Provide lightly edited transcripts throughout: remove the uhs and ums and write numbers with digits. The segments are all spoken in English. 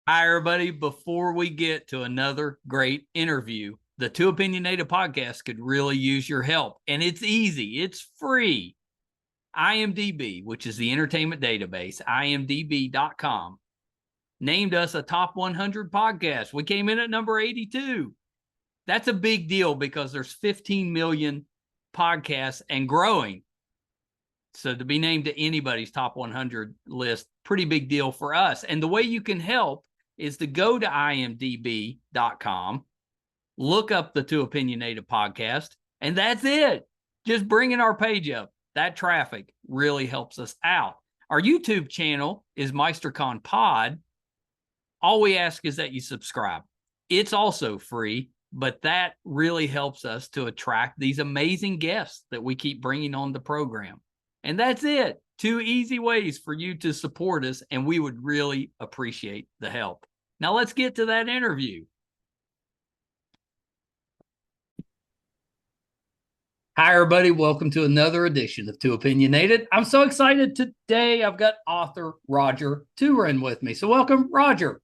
Hi, everybody. Before we get to another great interview, the Two Opinionated podcast could really use your help. And it's easy, it's free. IMDb, which is the entertainment database, imdb.com, named us a top 100 podcast. We came in at number 82. That's a big deal because there's 15 million podcasts and growing. So to be named to anybody's top 100 list, pretty big deal for us. And the way you can help is to go to imdb.com, look up the Two Opinionated podcast, and that's it. Just bringing our page up. That traffic really helps us out. Our YouTube channel is MeisterCon Pod. All we ask is that you subscribe. It's also free, but that really helps us to attract these amazing guests that we keep bringing on the program. And that's it. Two easy ways for you to support us, and we would really appreciate the help. Now let's get to that interview. Hi, everybody. Welcome to another edition of Two Opinionated. I'm so excited today. I've got author Roger Turenne with me. So welcome, Roger.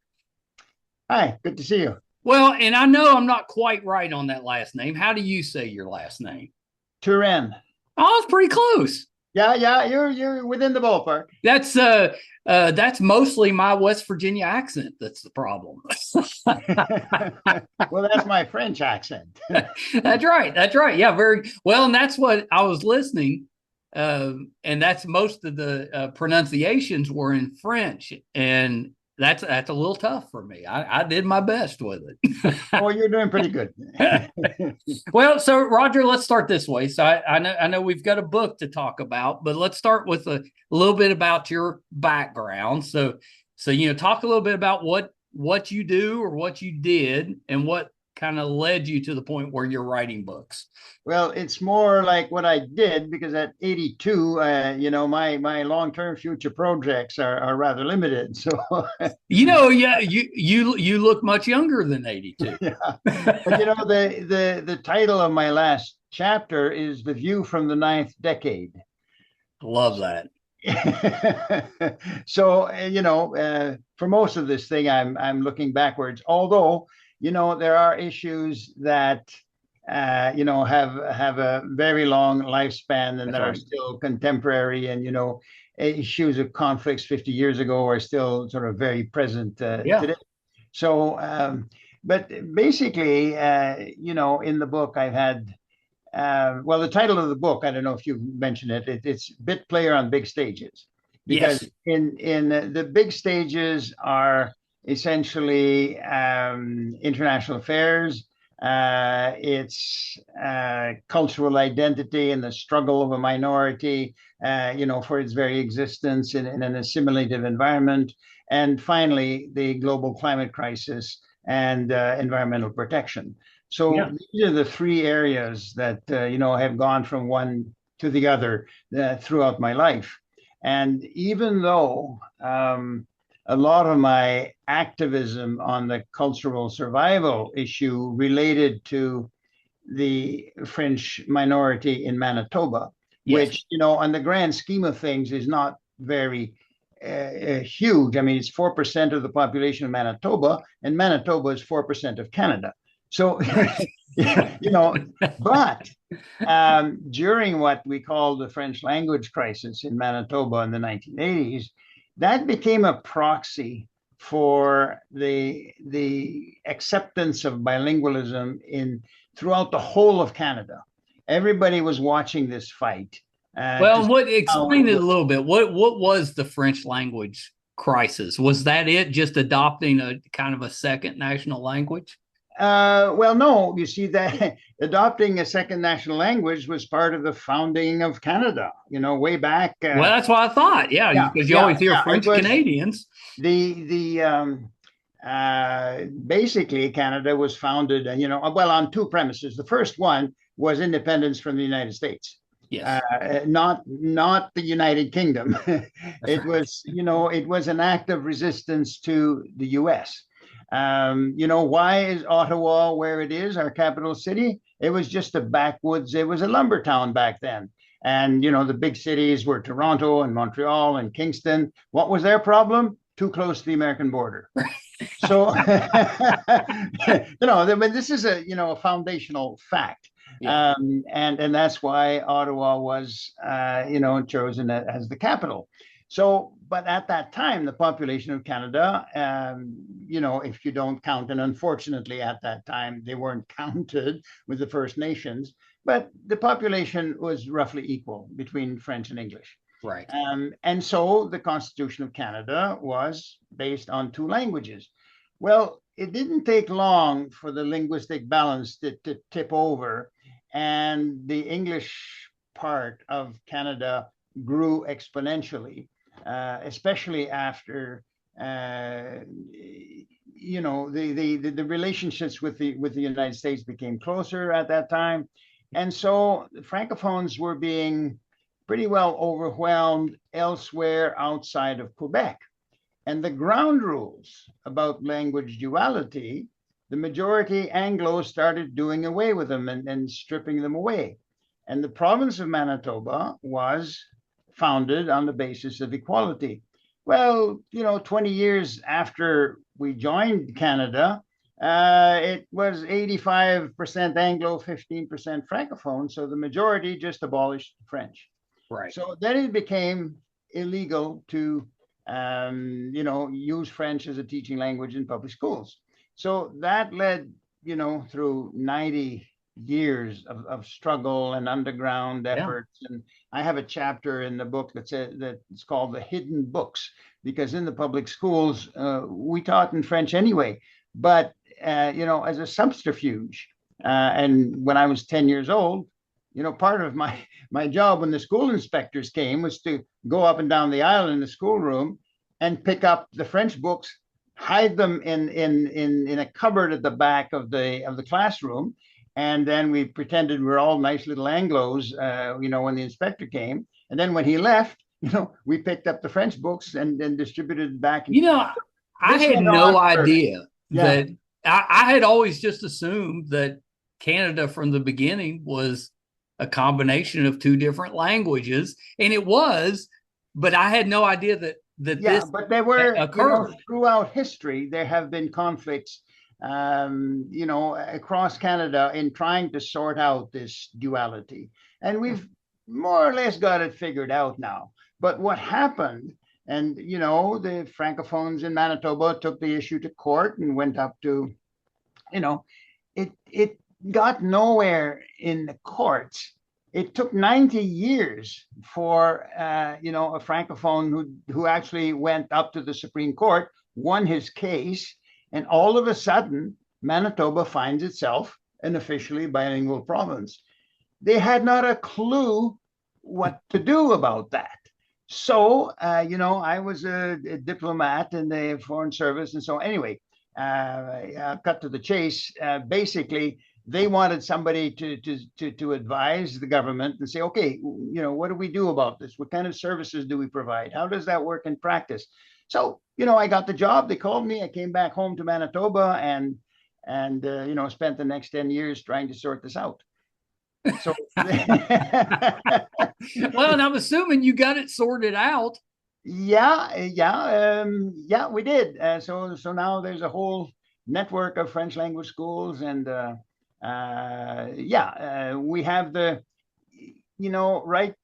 Hi, good to see you. Well, and I know I'm not quite right on that last name. How do you say your last name? Turenne. Oh, it's pretty close. Yeah, you're within the ballpark. That's mostly my West Virginia accent. That's the problem. Well, that's my French accent. That's right. Yeah, very well. And that's what I was listening. And that's most of the pronunciations were in French. And that's a little tough for me. I did my best with it. Oh, you're doing pretty good. Well, so Roger, let's start this way. So I know we've got a book to talk about, but let's start with a little bit about your background. So talk a little bit about what you do or what you did and what kind of led you to the point where you're writing books. Well, it's more like what I did because at 82, my long-term future projects are rather limited. So, yeah, you look much younger than 82. Yeah. But the title of my last chapter is "The View from the Ninth Decade." Love that. So, for most of this thing, I'm looking backwards. Although, there are issues that have a very long lifespan and that are still contemporary, and issues of conflicts 50 years ago are still sort of very present today. So, but basically, in the book, I've had. The title of the book, I don't know if you mentioned it, it's Bit Player on Big Stages. Because in the big stages are essentially international affairs, it's cultural identity and the struggle of a minority, for its very existence in an assimilative environment, and finally the global climate crisis and environmental protection. So these are the three areas that have gone from one to the other throughout my life. And even though a lot of my activism on the cultural survival issue related to the French minority in Manitoba, which, on the grand scheme of things is not very huge. I mean, it's 4% of the population of Manitoba, and Manitoba is 4% of Canada. So, but during what we call the French language crisis in Manitoba in the 1980s, that became a proxy for the acceptance of bilingualism throughout the whole of Canada. Everybody was watching this fight. Explain it a little bit. What was the French language crisis? Was that it, just adopting a kind of a second national language? No, you see that adopting a second national language was part of the founding of Canada, way back. That's what I thought. Because you always hear French Canadians. Basically Canada was founded, on two premises. The first one was independence from the United States. Yes. Not the United Kingdom. It was an act of resistance to the U.S. Why is Ottawa where it is, our capital city? It was just a backwoods. It was a lumber town back then. And, the big cities were Toronto and Montreal and Kingston. What was their problem? too close to the American border. So, this is a foundational fact. Yeah. And that's why Ottawa was, chosen as the capital. So, but at that time, the population of Canada, if you don't count, and unfortunately at that time, they weren't counted with the First Nations, but the population was roughly equal between French and English. Right. And so the Constitution of Canada was based on two languages. Well, it didn't take long for the linguistic balance to tip over, and the English part of Canada grew exponentially, especially after the relationships with the United States became closer at that time, and so the Francophones were being pretty well overwhelmed elsewhere outside of Quebec. And the ground rules about language duality, the majority Anglos started doing away with them and stripping them away. And the province of Manitoba was founded on the basis of equality. Well, 20 years after we joined Canada, it was 85% Anglo, 15% Francophone. So the majority just abolished French. Right. So then it became illegal to use French as a teaching language in public schools. So that led, through 90 years of struggle and underground efforts. Yeah. And I have a chapter in the book that's called The Hidden Books, because in the public schools, we taught in French anyway, but, as a subterfuge. And when I was 10 years old, part of my job when the school inspectors came was to go up and down the aisle in the schoolroom and pick up the French books, hide them in a cupboard at the back of the classroom, and then we pretended we were all nice little Anglos, when the inspector came, and then when he left, we picked up the French books and then distributed back. I had no idea that I had always just assumed that Canada from the beginning was a combination of two different languages, and it was, but I had no idea that this but there were occurred. Throughout history. There have been conflicts, across Canada in trying to sort out this duality, and we've more or less got it figured out now. But what happened, and the Francophones in Manitoba took the issue to court and went up to, it got nowhere in the courts. It took 90 years for a Francophone who actually went up to the Supreme Court, won his case, and all of a sudden Manitoba finds itself an officially bilingual province. They had not a clue what to do about that. So I was a diplomat in the Foreign Service, and so anyway, cut to the chase. Basically, they wanted somebody to advise the government and say, okay, what do we do about this? What kind of services do we provide? How does that work in practice? So, I got the job. They called me. I came back home to Manitoba and spent the next 10 years trying to sort this out. So, well, and I'm assuming you got it sorted out. Yeah, we did. So now there's a whole network of French language schools, and we have the, right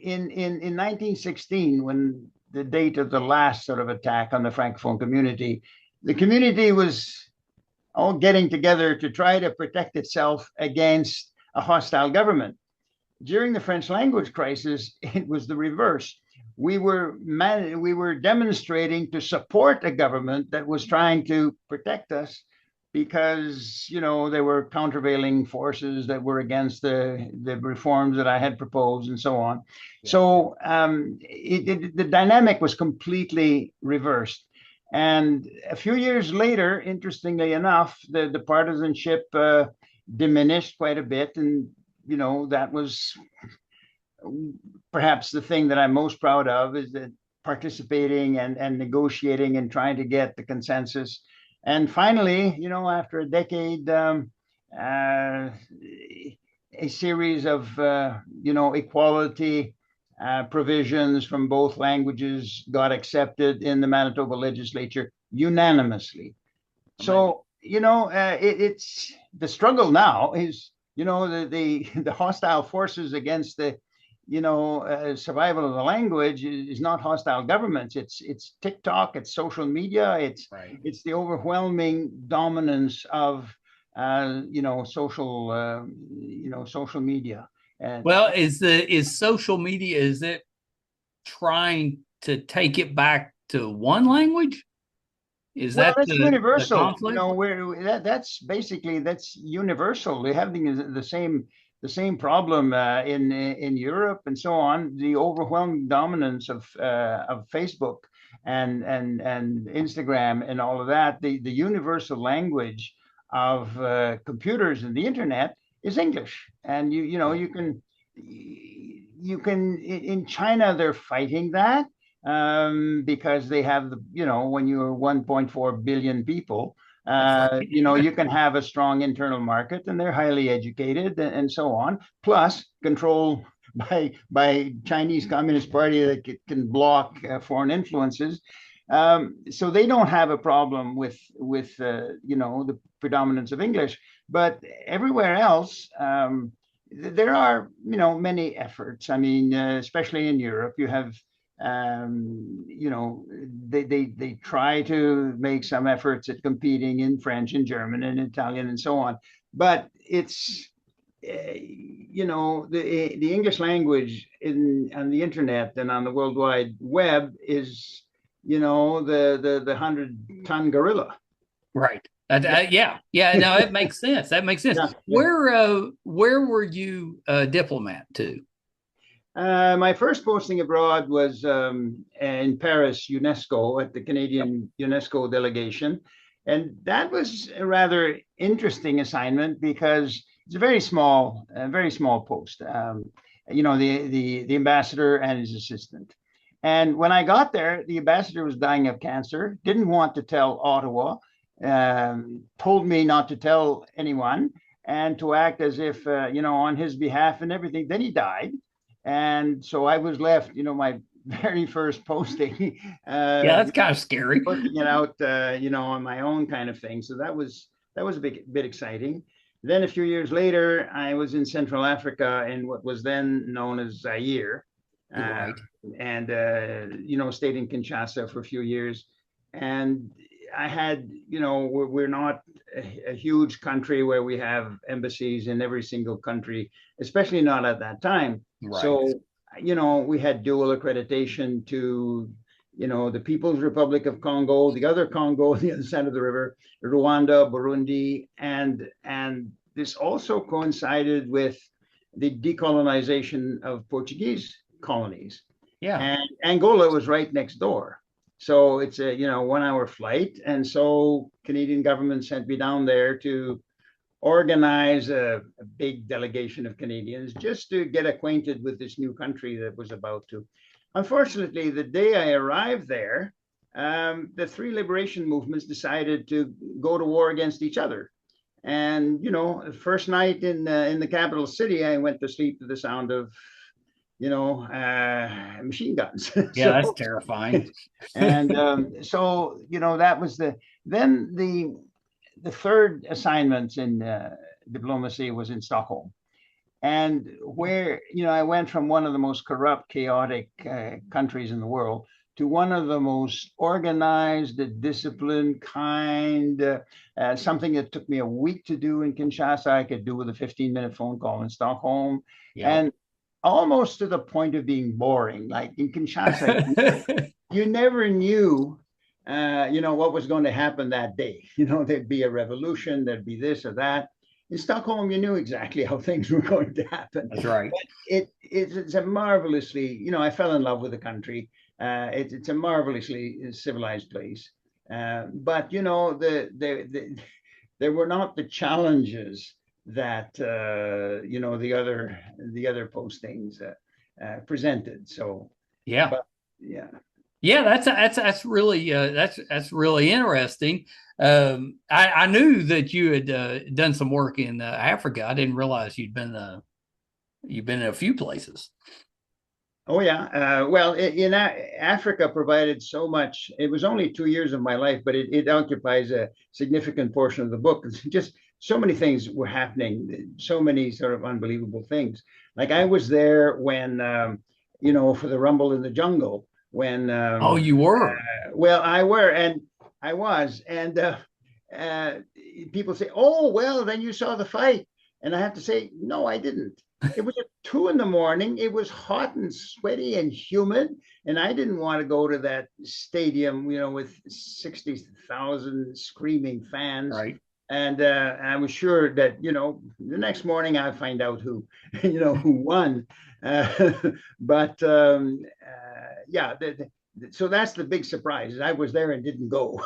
in 1916, when the date of the last sort of attack on the Francophone community, the community was all getting together to try to protect itself against a hostile government. During the French language crisis, it was the reverse. We were demonstrating to support a government that was trying to protect us, because there were countervailing forces that were against the reforms that I had proposed and so on. Yeah. So the dynamic was completely reversed. And a few years later, interestingly enough, the partisanship diminished quite a bit, and that was perhaps the thing that I'm most proud of, is that participating and negotiating and trying to get the consensus. And finally, after a decade, a series of, equality provisions from both languages got accepted in the Manitoba legislature unanimously. So, it's the struggle now is, the hostile forces against the, survival of the language is not hostile governments. It's TikTok, it's social media, it's the overwhelming dominance of, social media. And well, is social media, is it trying to take it back to one language? Is well, that that's universal. the conflict? That's universal. They're having the same problem in Europe and so on. The overwhelming dominance of Facebook and Instagram and all of that. The universal language of computers and the internet is English. And you can in China they're fighting that because they have when you're 1.4 billion people, you can have a strong internal market and they're highly educated and so on, plus control by Chinese Communist Party that can block foreign influences. So they don't have a problem with the predominance of English, but everywhere else, there are many efforts. I mean, especially in Europe, you have they try to make some efforts at competing in French and German and Italian and so on, but it's the English language on the internet and on the World Wide Web is the 100-ton gorilla. Right. Yeah. No, it makes sense. That makes sense. Yeah. Where were you a diplomat to? My first posting abroad was in Paris, UNESCO, at the Canadian UNESCO delegation. And that was a rather interesting assignment because it's a very small post. The ambassador and his assistant. And when I got there, the ambassador was dying of cancer, didn't want to tell Ottawa, told me not to tell anyone and to act as if, on his behalf and everything. Then he died. And so I was left, my very first posting. Yeah, that's kind of scary. Working it out, on my own kind of thing. So that was a bit exciting. Then a few years later, I was in Central Africa in what was then known as Zaire. Right. And stayed in Kinshasa for a few years. And I had, we're not a huge country where we have embassies in every single country, especially not at that time. Right. So, we had dual accreditation to, the People's Republic of Congo, the other Congo, the other side of the river, Rwanda, Burundi, and this also coincided with the decolonization of Portuguese colonies. Yeah. And Angola was right next door. So it's a 1-hour flight. And so Canadian government sent me down there to organize a big delegation of Canadians just to get acquainted with this new country that was about to. Unfortunately, the day I arrived there, the three liberation movements decided to go to war against each other. And, the first night in the capital city, I went to sleep to the sound of machine guns. Yeah, that's terrifying. And so that was then the third assignment in diplomacy was in Stockholm, and where I went from one of the most corrupt, chaotic countries in the world to one of the most organized, disciplined, kind. Something that took me a week to do in Kinshasa, I could do with a 15-minute phone call in Stockholm. Yep. And almost to the point of being boring. Like in Kinshasa, you never knew, what was going to happen that day. There'd be a revolution, there'd be this or that. In Stockholm, you knew exactly how things were going to happen. That's right. But it's a marvelously, I fell in love with the country. It's a marvelously civilized place. But, there were not the challenges that the other postings presented. So yeah, but, yeah, that's really interesting. I knew that you had done some work in Africa. I didn't realize you'd been in a few places. Oh yeah. Well, Africa provided so much. It was only 2 years of my life, but it occupies a significant portion of the book. It's just so many things were happening, so many sort of unbelievable things. Like I was there when, for the Rumble in the Jungle, when, Oh, you were? well, I was, and uh, people say, "Oh, well, then you saw the fight," and I have to say, "No, I didn't." It was at 2 in the morning. It was hot and sweaty and humid, and I didn't want to go to that stadium, with 60,000 screaming fans. Right. And I was sure that the next morning I find out who who won. Uh, but yeah, so that's the big surprise. I was there and didn't go.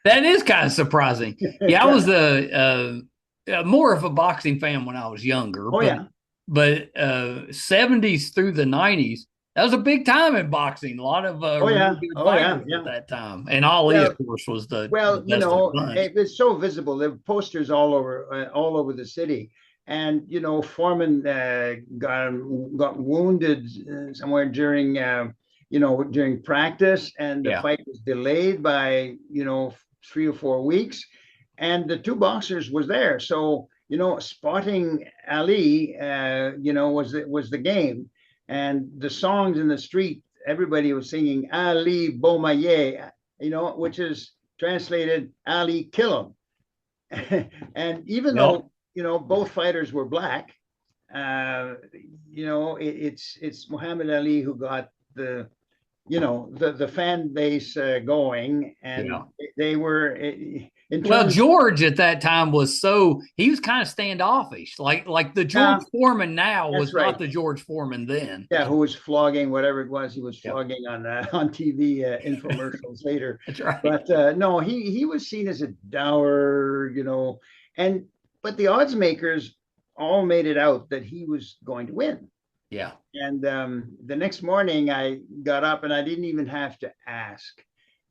That is kind of surprising. Yeah, I was more of a boxing fan when I was younger, Oh yeah. but 70s through the 90s, that was a big time in boxing. A lot of Oh really yeah. good Oh yeah. fighters Yeah. at that time. And Ali, Well, of course, was the well, best of the bunch. it was so visible. There were posters all over the city, and Foreman got wounded somewhere during practice, and the Yeah. fight was delayed by 3 or 4 weeks, and the two boxers was there. So spotting Ali, was the game, and the songs in the street. Everybody was singing Ali Bomaye, which is translated Ali kill him. And even Well, though both fighters were black, it's Muhammad Ali who got the fan base going, and yeah. they were in Well, terms. George at that time he was kind of standoffish. Like the George Yeah, Foreman now that's was not right. the George Foreman then. Yeah, who was flogging whatever it was he was Yep. flogging on TV infomercials later. That's right. But no, he was seen as a dour, and but the odds makers all made it out that he was going to win. Yeah. And the next morning, I got up and I didn't even have to ask,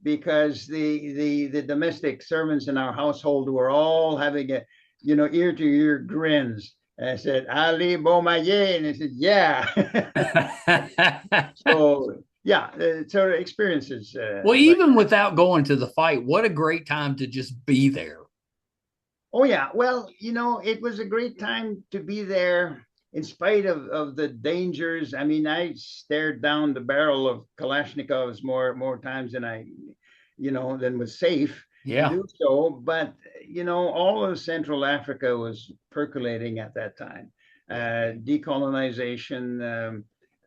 because the domestic servants in our household were all having ear to ear grins. And I said, Ali Bomaye, and I said, yeah. So yeah, sort of experiences. Well, even without going to the fight, what a great time to just be there. Oh yeah, well, it was a great time to be there in spite of the dangers. I mean, I stared down the barrel of Kalashnikovs more times than was safe to Yeah. do so. But all of Central Africa was percolating at that time. Decolonization.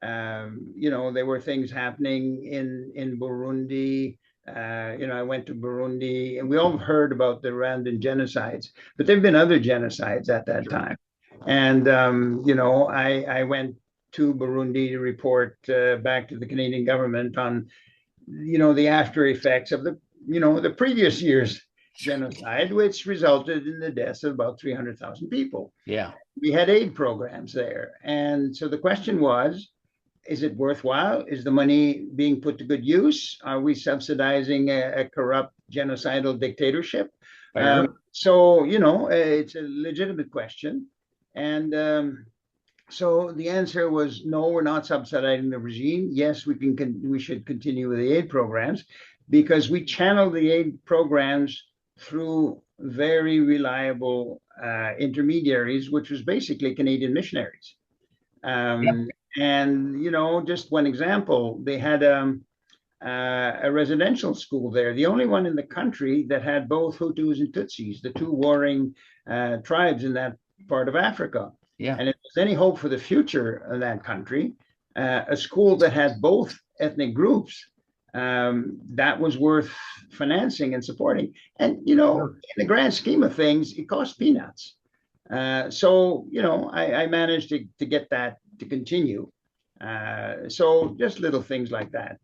There were things happening in Burundi. I went to Burundi, and we all heard about the Rwandan genocides, but there've been other genocides at that time. And I went to Burundi to report back to the Canadian government on the after effects of the previous year's genocide, which resulted in the deaths of about 300,000 people. Yeah. We had aid programs there, and so the question was, is it worthwhile? Is the money being put to good use? Are we subsidizing a corrupt genocidal dictatorship? So it's a legitimate question. And so the answer was no, we're not subsidizing the regime. Yes, we should continue with the aid programs, because we channel the aid programs through very reliable intermediaries, which was basically Canadian missionaries. And just one example, they had a residential school there, the only one in the country that had both Hutus and Tutsis, the two warring tribes in that part of Africa. Yeah. And if there's any hope for the future of that country, a school that had both ethnic groups, that was worth financing and supporting. And in the grand scheme of things, it cost peanuts. So I managed to get that to continue. So just little things like that.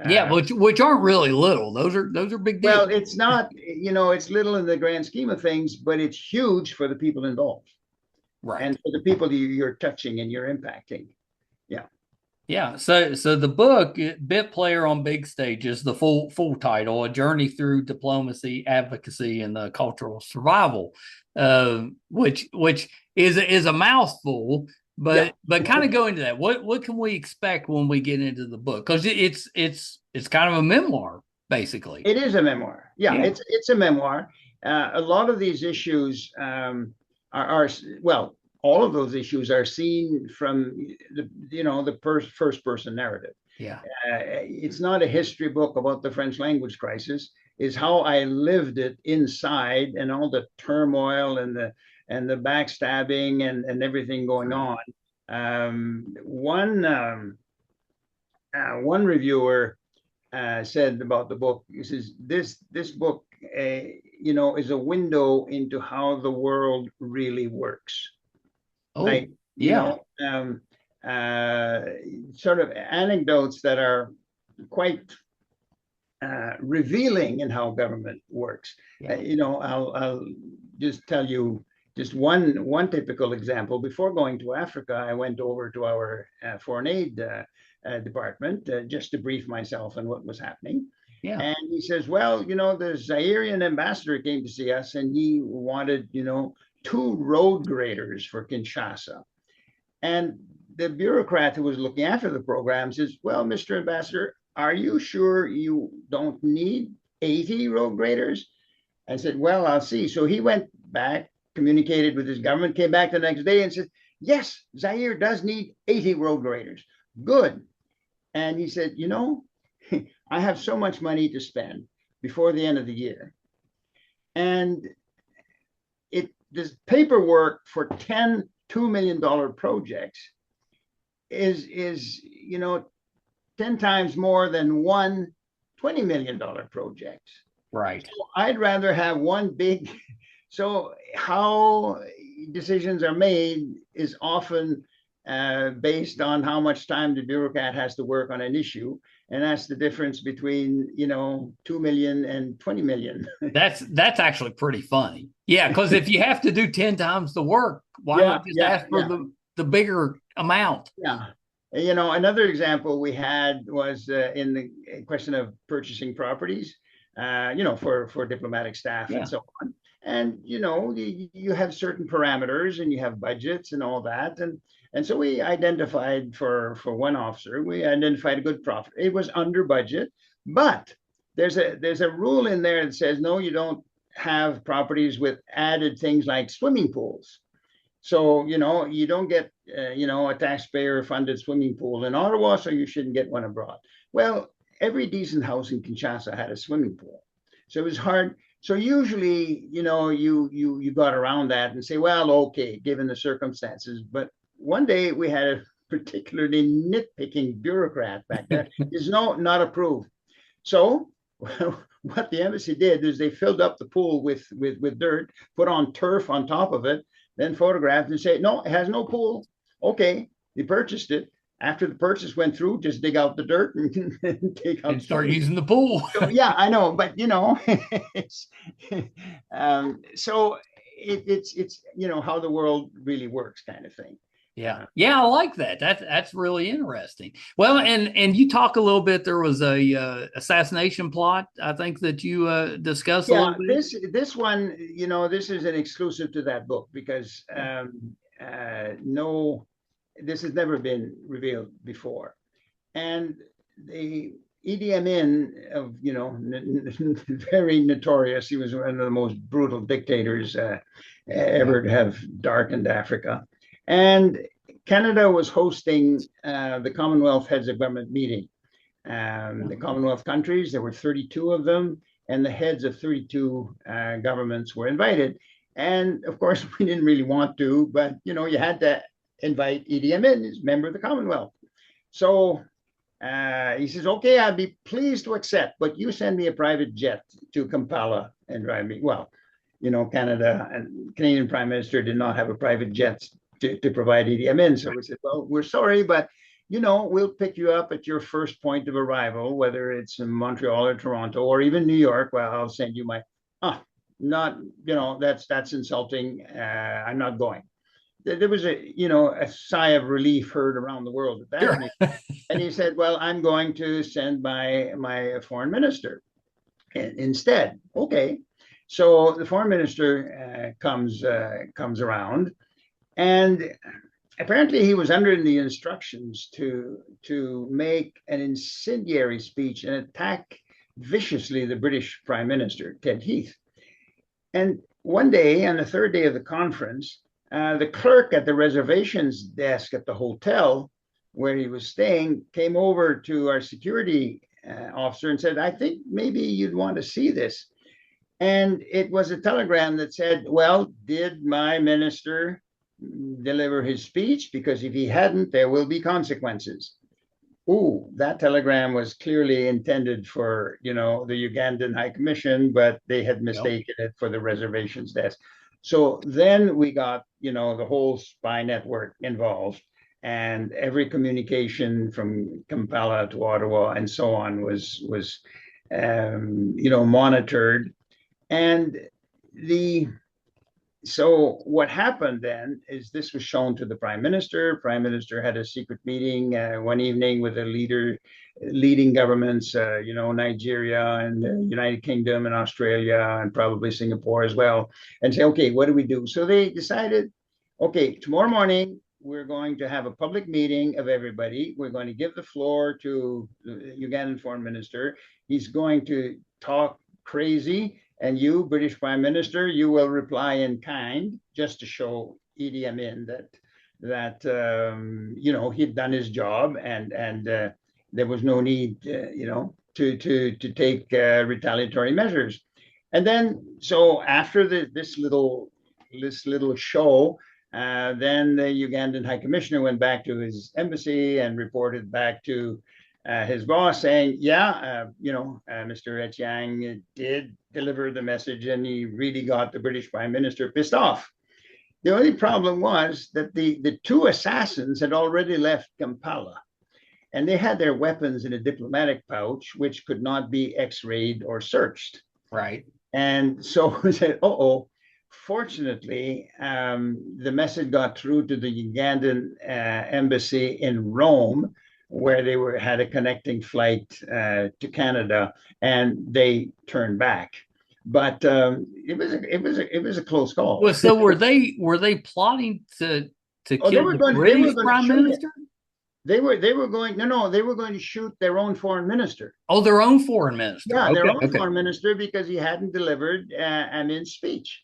Yeah, which aren't really little. Those are big deals. Well, it's not, it's little in the grand scheme of things, but it's huge for the people involved. Right. And for the people you're touching and you're impacting. Yeah. Yeah. So the book, Bit Player on Big Stages, the full title, A Journey Through Diplomacy, Advocacy, and Cultural Survival, which is a mouthful, But kind of go into that. What can we expect when we get into the book? Because it's kind of a memoir, basically. It is a memoir. Yeah. It's a memoir. A lot of these issues are well, all of those issues are seen from the first person narrative. Yeah. It's not a history book about the French language crisis. It's how I lived it inside, and all the turmoil and the backstabbing and everything going on. One reviewer said about the book, he says, this book is a window into how the world really works. Like, sort of anecdotes that are quite revealing in how government works. I'll just tell you just one typical example. Before going to Africa, I went over to our foreign aid department just to brief myself on what was happening. Yeah. And he says, well, the Zairian ambassador came to see us, and he wanted, 2 road graders for Kinshasa. And the bureaucrat who was looking after the program says, well, Mr. Ambassador, are you sure you don't need 80 road graders? I said, well, I'll see. So he went back, communicated with his government, came back the next day and said, yes, Zaire does need 80 road graders. Good. And he said, I have so much money to spend before the end of the year. And this paperwork for 10 $2 million projects is 10 times more than one $20 million project. Right. So I'd rather have one big. So how decisions are made is often based on how much time the bureaucrat has to work on an issue. And that's the difference between, 2 million and 20 million. That's actually pretty funny. Yeah, because if you have to do 10 times the work, why not just ask for the bigger amount? Yeah. Another example we had was in the question of purchasing properties, for diplomatic staff and so on. And, you have certain parameters and you have budgets and all that. And so we identified for one officer, we identified a good profit. It was under budget, but there's a rule in there that says, no, you don't have properties with added things like swimming pools. So, you don't get, a taxpayer funded swimming pool in Ottawa, so you shouldn't get one abroad. Well, every decent house in Kinshasa had a swimming pool. So it was hard. So usually, you got around that and say, well, okay, given the circumstances. But one day we had a particularly nitpicking bureaucrat back there is not approved. So what the embassy did is they filled up the pool with dirt, put on turf on top of it, then photographed and say, no, it has no pool. Okay, they purchased it. After the purchase went through, just dig out the dirt and take out and start using the pool. So, yeah, I know, but it's so it's how the world really works, kind of thing. Yeah, I like that. That's really interesting. Well, and you talk a little bit. There was a assassination plot, I think, that you discussed a little bit. This one, this is an exclusive to that book because this has never been revealed before. And the Idi Amin, very notorious. He was one of the most brutal dictators ever to have darkened Africa. And Canada was hosting the Commonwealth Heads of Government meeting. The Commonwealth countries, there were 32 of them, and the heads of 32 governments were invited. And of course, we didn't really want to, but you had to invite Idi Amin as member of the Commonwealth. So he says, okay, I'd be pleased to accept, but you send me a private jet to Kampala and drive me. Well, Canada and Canadian Prime Minister did not have a private jet to provide Idi Amin. So we said, well, we're sorry, but we'll pick you up at your first point of arrival, whether it's in Montreal or Toronto or even New York. Well, I'll send you my, that's insulting. I'm not going. There was a sigh of relief heard around the world at that. Sure. And he said, well, I'm going to send my foreign minister instead. Okay. So the foreign minister comes around, and apparently he was under the instructions to make an incendiary speech and attack viciously the British Prime Minister, Ted Heath. And one day, on the third day of the conference, the clerk at the reservations desk at the hotel where he was staying came over to our security officer and said, I think maybe you'd want to see this. And it was a telegram that said, well, did my minister deliver his speech? Because if he hadn't, there will be consequences. Ooh, that telegram was clearly intended for, the Ugandan High Commission, but they had mistaken it for the reservations desk. So then we got, the whole spy network involved, and every communication from Kampala to Ottawa and so on was monitored. And so what happened then is this was shown to the Prime Minister. Prime Minister had a secret meeting one evening with the leading governments, Nigeria and the United Kingdom and Australia and probably Singapore as well, and say, okay, what do we do? So they decided, okay, tomorrow morning, we're going to have a public meeting of everybody. We're going to give the floor to the Ugandan Foreign Minister. He's going to talk crazy. And you, British Prime Minister, you will reply in kind, just to show Idi Amin that he'd done his job, and there was no need, to take retaliatory measures. And then, so after this little show, then the Ugandan High Commissioner went back to his embassy and reported back to his boss saying, Mr. Etiang did deliver the message and he really got the British Prime Minister pissed off. The only problem was that the two assassins had already left Kampala, and they had their weapons in a diplomatic pouch, which could not be x-rayed or searched. Right. And so we said, fortunately, the message got through to the Ugandan embassy in Rome, where they had a connecting flight to Canada, and they turned back. But it was a close call. Well, so were they plotting to kill the British Prime Minister? They were going they were going to shoot their own foreign minister. Oh, their own foreign minister. Yeah, their own foreign minister, because he hadn't delivered Amin's speech.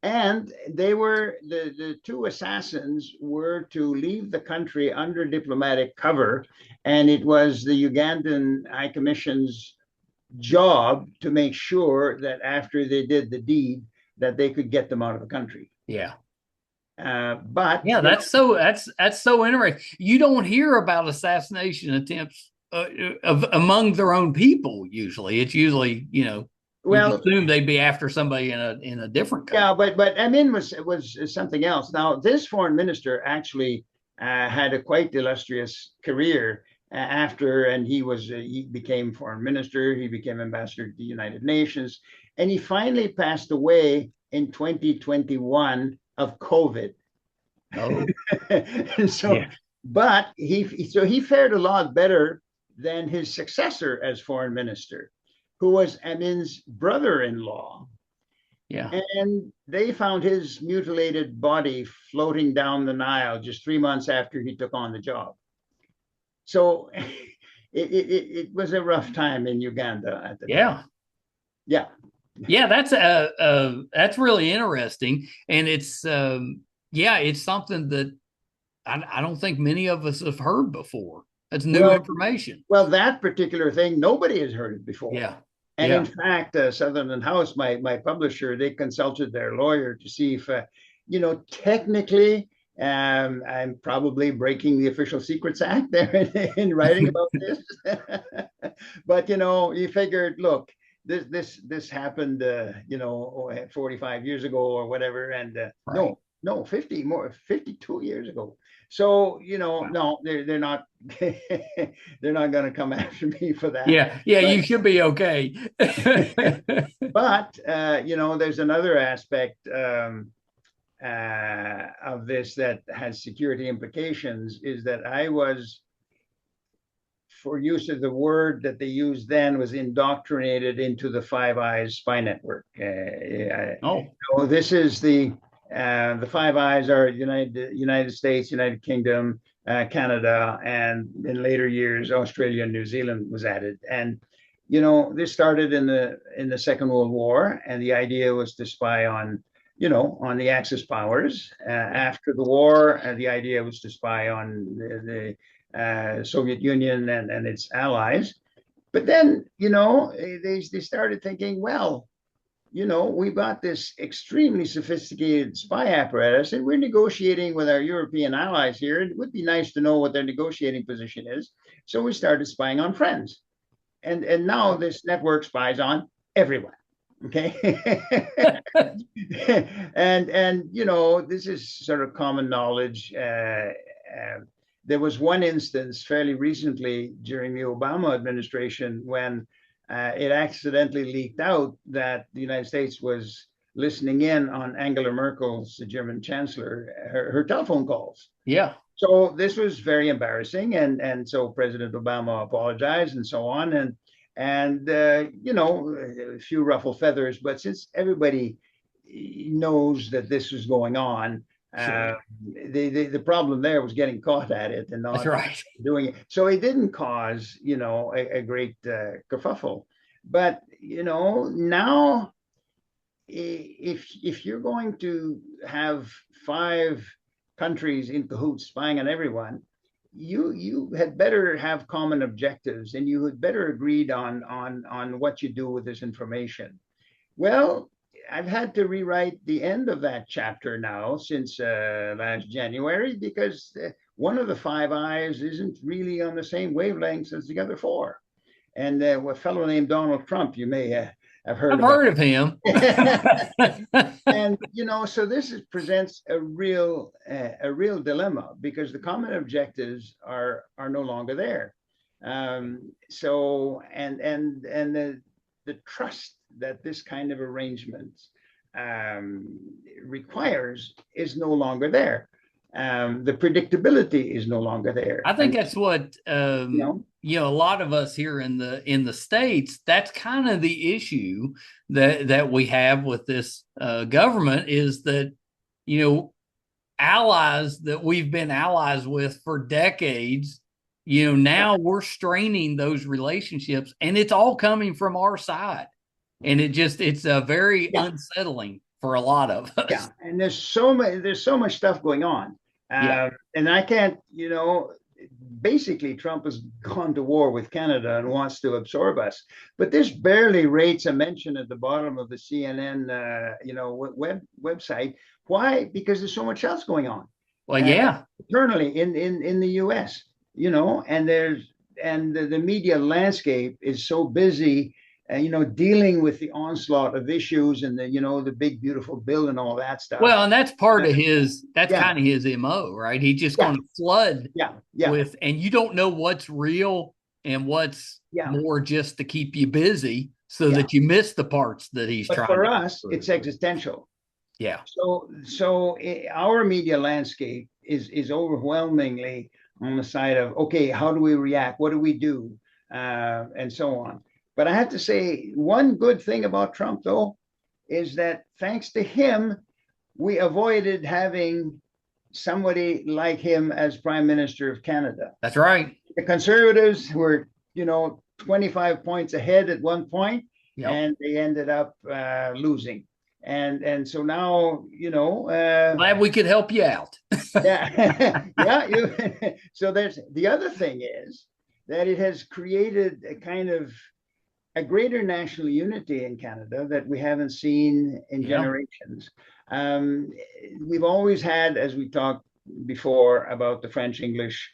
And they were the two assassins were to leave the country under diplomatic cover, and it was the Ugandan High Commission's job to make sure that after they did the deed that they could get them out of the country. Yeah. But yeah, that's so interesting. You don't hear about assassination attempts among their own people. Usually, it's usually well, you assume they'd be after somebody in a different country. Yeah, but Amin was something else. Now, this foreign minister actually had a quite illustrious career after, and he became foreign minister. He became ambassador to the United Nations, and he finally passed away in 2021 of COVID. Oh, and so, yeah. But he fared a lot better than his successor as foreign minister, who was Amin's brother-in-law. Yeah. And they found his mutilated body floating down the Nile just 3 months after he took on the job. So it was a rough time in Uganda at the time. Yeah. Yeah, that's really interesting. And it's it's something that I don't think many of us have heard before. That's new information. Well, that particular thing, nobody has heard it before. Yeah. And in fact, Sutherland House, my publisher, they consulted their lawyer to see if, technically, I'm probably breaking the Official Secrets Act there in writing about this. But, you figured, look, this happened, 45 years ago or whatever. And right. No, 52 years ago. So, no, they're not they're not going to come after me for that. Yeah, but, you should be okay. But there's another aspect of this that has security implications, is that I was, for use of the word that they used then, was indoctrinated into the Five Eyes spy network. So this is The Five Eyes are United States, United Kingdom, Canada, and in later years, Australia and New Zealand was added. And this started in the Second World War, and the idea was to spy on the Axis powers. After the war, the idea was to spy on the Soviet Union and its allies. But then, they started thinking, well, we've got this extremely sophisticated spy apparatus, and we're negotiating with our European allies here. It would be nice to know what their negotiating position is. So we started spying on friends. And now this network spies on everyone. Okay. and this is sort of common knowledge. There was one instance fairly recently during the Obama administration when it accidentally leaked out that the United States was listening in on Angela Merkel's, the German chancellor, her telephone calls. Yeah. So this was very embarrassing, and so President Obama apologized and so on, and a few ruffled feathers. But since everybody knows that this was going on, sure. The problem there was getting caught at it and not doing it. So it didn't cause a great kerfuffle. But now if you're going to have 5 countries in cahoots spying on everyone, you had better have common objectives, and you had better agreed on what you do with this information. Well, I've had to rewrite the end of that chapter now since last January, because one of the Five Eyes isn't really on the same wavelengths as the other 4. And a fellow named Donald Trump, you may have heard I've heard of him. And so this presents a real dilemma, because the common objectives are no longer there. So the trust that this kind of arrangement requires is no longer there. The predictability is no longer there. I think that's what a lot of us here in the States, that's kind of the issue that we have with this government, is that allies that we've been allies with for decades, now we're straining those relationships, and it's all coming from our side, and it's very unsettling for a lot of us. Yeah, and there's so much stuff going on. And I can't, basically Trump has gone to war with Canada and wants to absorb us. But this barely rates a mention at the bottom of the CNN, website. Why? Because there's so much else going on. Well, yeah, internally in the U.S., and the media landscape is so busy. Dealing with the onslaught of issues and the big beautiful bill and all that stuff. Well, and that's part of kind of his MO, right? He's just going to flood with, and you don't know what's real and what's more just to keep you busy, so that you miss the parts that he's trying. For us, it's existential. Yeah. So our media landscape is overwhelmingly on the side of, okay, how do we react? What do we do? And so on. But I have to say, one good thing about Trump, though, is that thanks to him, we avoided having somebody like him as Prime Minister of Canada. That's right. The Conservatives were, 25 points ahead at one point, and they ended up losing. And so now, glad we could help you out. So there's the other thing is that it has created a greater national unity in Canada that we haven't seen in generations. We've always had, as we talked before, about the French-English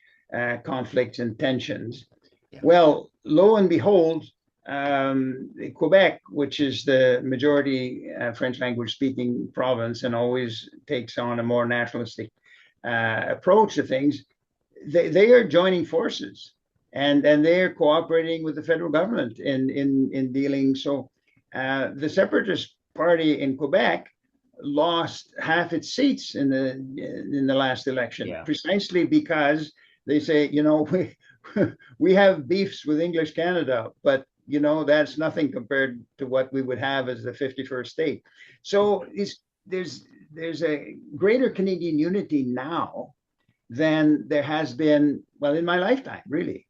conflicts and tensions. Yeah. Well, lo and behold, Quebec, which is the majority French language speaking province and always takes on a more nationalistic approach to things, they are joining forces. And they're cooperating with the federal government in dealing. So the Separatist Party in Quebec lost half its seats in the last election, precisely because they say, we have beefs with English Canada, but that's nothing compared to what we would have as the 51st state. So there's there's a greater Canadian unity now than there has been, well, in my lifetime, really.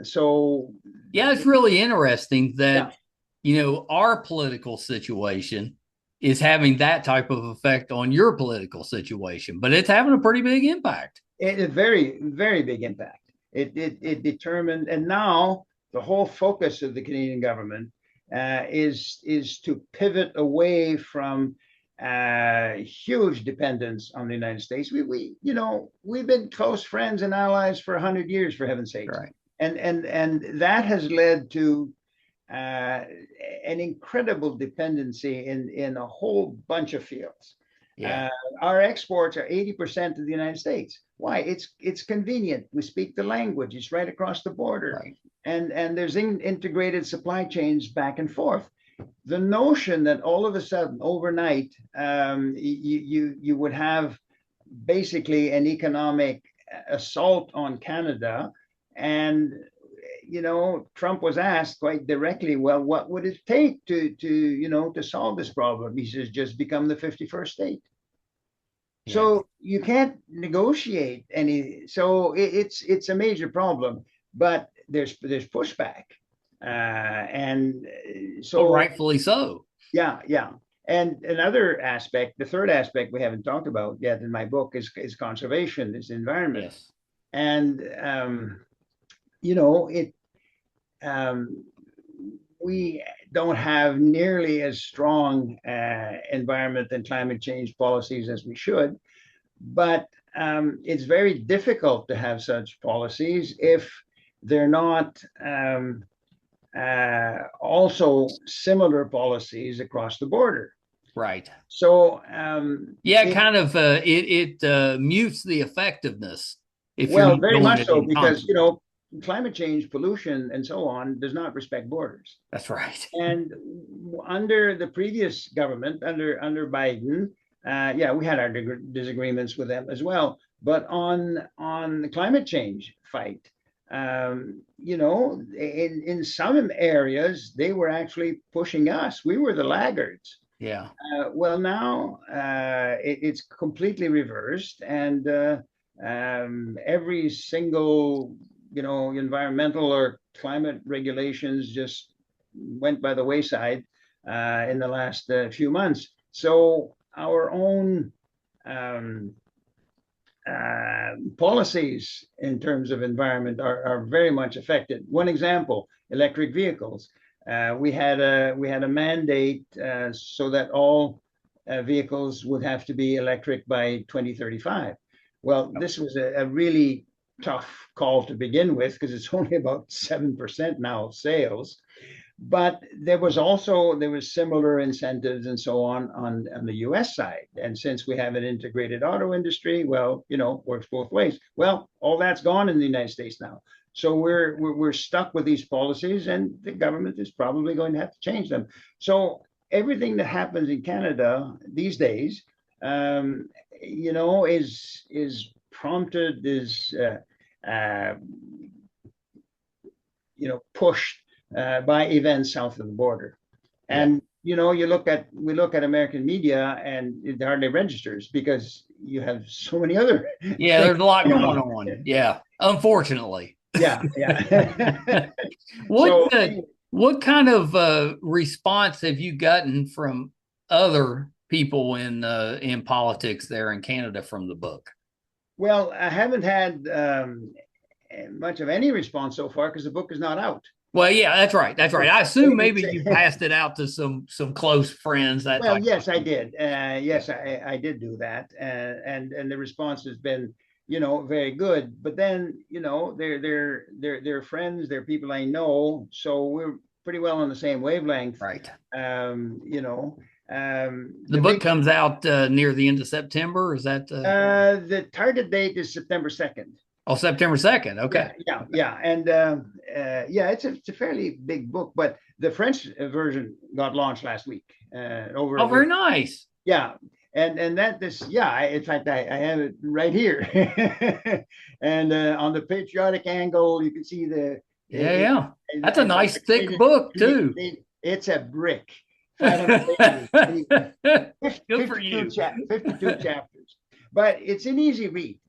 So yeah, it's really interesting that our political situation is having that type of effect on your political situation, but it's having a pretty big impact. A very, very big impact. It determined, and now the whole focus of the Canadian government is to pivot away from huge dependence on the United States. We've been close friends and allies for 100 years, for heaven's sake, right. And that has led to an incredible dependency in a whole bunch of fields. Yeah. Our exports are 80% to the United States. Why? It's convenient. We speak the language. It's right across the border, right. and there's integrated supply chains back and forth. The notion that all of a sudden, overnight, you would have basically an economic assault on Canada, and Trump was asked quite directly, well, what would it take to solve this problem? He says, just become the 51st state. Yeah. So you can't negotiate any. So it's a major problem, but there's pushback, and so rightfully so. Yeah. And another aspect, the third aspect we haven't talked about yet in my book is conservation, is environment. Yes. And we don't have nearly as strong environment and climate change policies as we should, but it's very difficult to have such policies if they're not also similar policies across the border. Right. So it mutes the effectiveness. Very much so, because climate change, pollution, and so on does not respect borders. That's right. And under the previous government, under Biden, we had our disagreements with them as well. But on the climate change fight, in some areas they were actually pushing us. We were the laggards. Yeah. Well, now it's completely reversed, and every single environmental or climate regulations just went by the wayside in the last few months. So our own policies in terms of environment are very much affected. One example: electric vehicles. We had a mandate so that all vehicles would have to be electric by 2035. Well, this was a really tough call to begin with, because it's only about 7% now of sales. But there was similar incentives and so on the US side. And since we have an integrated auto industry, well, works both ways. Well, all that's gone in the United States now. So we're stuck with these policies, and the government is probably going to have to change them. So everything that happens in Canada these days, is prompted, is pushed by events south of the border. And we look at American media, and it hardly registers because you have so many other there's a lot going on. Yeah, unfortunately. Yeah. What kind of response have you gotten from other people in politics there in Canada from the book? Well, I haven't had much of any response so far because the book is not out. Well, yeah, that's right. I assume maybe you passed it out to some close friends. Yes, I did. I did do that, and the response has been, very good. But then, they're friends, they're people I know, so we're pretty well on the same wavelength. Right. The book comes out near the end of September. Is that the target date is September 2nd. Oh, September 2nd. Okay. Yeah. And it's a fairly big book, but the French version got launched last week. Very nice. Yeah. And in fact, I have it right here. And on the patriotic angle, you can see that's a nice thick book too. It's a brick. 500 pages. Anyway, Good for you. 52 chapters. But it's an easy read.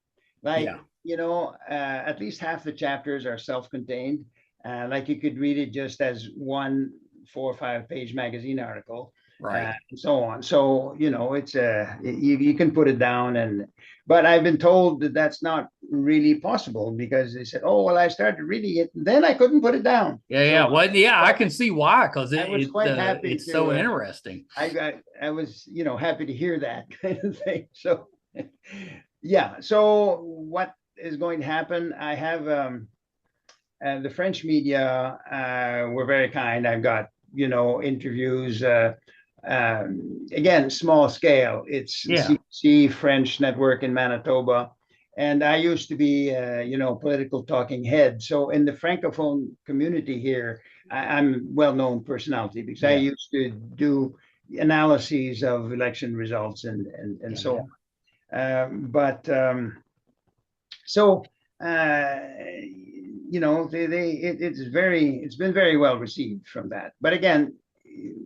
Like, Yeah. you know, at least half the chapters are self-contained. Like you could read it just as one 4 or 5 page magazine article, Right. and so on. So, you know, it's you can put it down, but I've been told that that's not really possible because they said, oh, well, I started reading it, and then I couldn't put it down. Yeah, yeah. So Well, yeah, I can see why, because I was quite happy it's to, so interesting. I was, you know, happy to hear that kind of thing. So, yeah. So what is going to happen? I have the French media were very kind. I've got, you know, interviews. Again, small scale. It's CBC French network in Manitoba, and I used to be, you know, political talking head. So in the francophone community here, I'm well-known personality because I used to do analyses of election results and so on. So you know, it's been very well received from that. But again,